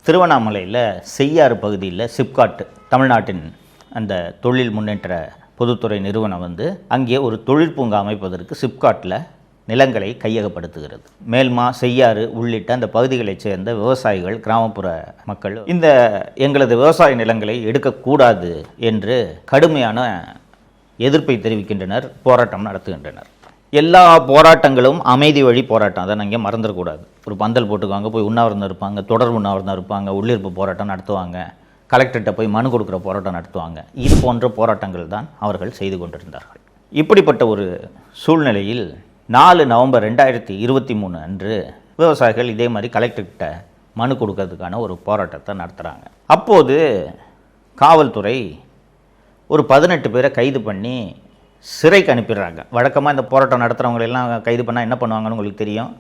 திருவண்ணாமலையில் செய்யாறு பகுதியில் சிப்காட் தமிழ்நாட்டின் அந்த தொழில் முன்னேற்ற பொதுத்துறை நிறுவனம் அங்கே ஒரு தொழிற்பூங்கா அமைப்பதற்கு சிப்காட்டில் நிலங்களை கையகப்படுத்துகிறது. மேல்மா செய்யாறு உள்ளிட்ட அந்த பகுதிகளைச் சேர்ந்த விவசாயிகள், கிராமப்புற மக்கள் இந்த எங்களது விவசாய நிலங்களை எடுக்கக்கூடாது என்று கடுமையான எதிர்ப்பை தெரிவிக்கின்றனர், போராட்டம் நடத்துகின்றனர். எல்லா போராட்டங்களும் அமைதி வழி போராட்டம், அதை நீங்கள் மறந்துடக்கூடாது. ஒரு பந்தல் போட்டுக்குவாங்க, போய் உண்ணாவிரதம் இருப்பாங்க, தொடர் உண்ணாவிரதம் இருப்பாங்க, உள்ளிருப்பு போராட்டம் நடத்துவாங்க, கலெக்டர்கிட்ட போய் மனு கொடுக்குற போராட்டம் நடத்துவாங்க. இது போன்ற போராட்டங்கள் தான் அவர்கள் செய்து கொண்டிருந்தார்கள். இப்படிப்பட்ட ஒரு சூழ்நிலையில் 4 நவம்பர் 2023 அன்று விவசாயிகள் இதே மாதிரி கலெக்டர்கிட்ட மனு கொடுக்கறதுக்கான ஒரு போராட்டத்தை நடத்துகிறாங்க. அப்போது காவல்துறை ஒரு 18 பேரை கைது பண்ணி சிறைக்கு அனுப்பிடுறாங்க. வழக்கமாக இந்த போராட்டம் நடத்துகிறவங்களெல்லாம் கைது பண்ணால் என்ன பண்ணுவாங்கன்னு உங்களுக்கு தெரியும்.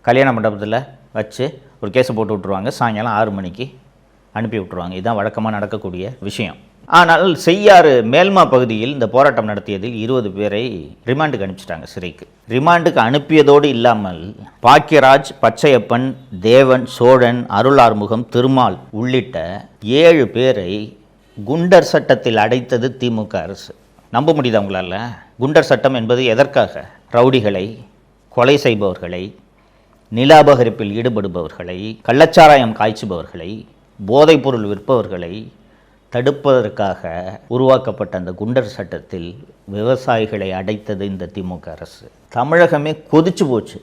கல்யாண மண்டபத்தில் வச்சு ஒரு கேஸை போட்டு விட்ருவாங்க, சாயங்காலம் 6 மணிக்கு அனுப்பி விட்ருவாங்க. இதுதான் வழக்கமாக நடக்கக்கூடிய விஷயம். ஆனால் செய்யாறு மேல்மா பகுதியில் இந்த போராட்டம் நடத்தியதில் 20 பேரை ரிமாண்டுக்கு அனுப்பிச்சிட்டாங்க சிறைக்கு. ரிமாண்டுக்கு அனுப்பியதோடு இல்லாமல் பாக்கியராஜ், பச்சையப்பன், தேவன், சோழன், அருள் ஆறுமுகம், திருமால் உள்ளிட்ட 7 பேரை குண்டர் சட்டத்தில் அடைத்தது திமுக அரசு. நம்ப முடியுதா உங்களால்? குண்டர் சட்டம் என்பது எதற்காக? ரவுடிகளை, கொலை செய்பவர்களை, நில அபகரிப்பில் ஈடுபடுபவர்களை, கள்ளச்சாராயம் காய்ச்சுபவர்களை, போதைப்பொருள் விற்பவர்களை தடுப்பதற்காக உருவாக்கப்பட்ட அந்த குண்டர் சட்டத்தில் விவசாயிகளை அடைத்தது இந்த திமுக அரசு. தமிழகமே கொதிச்சு போச்சு.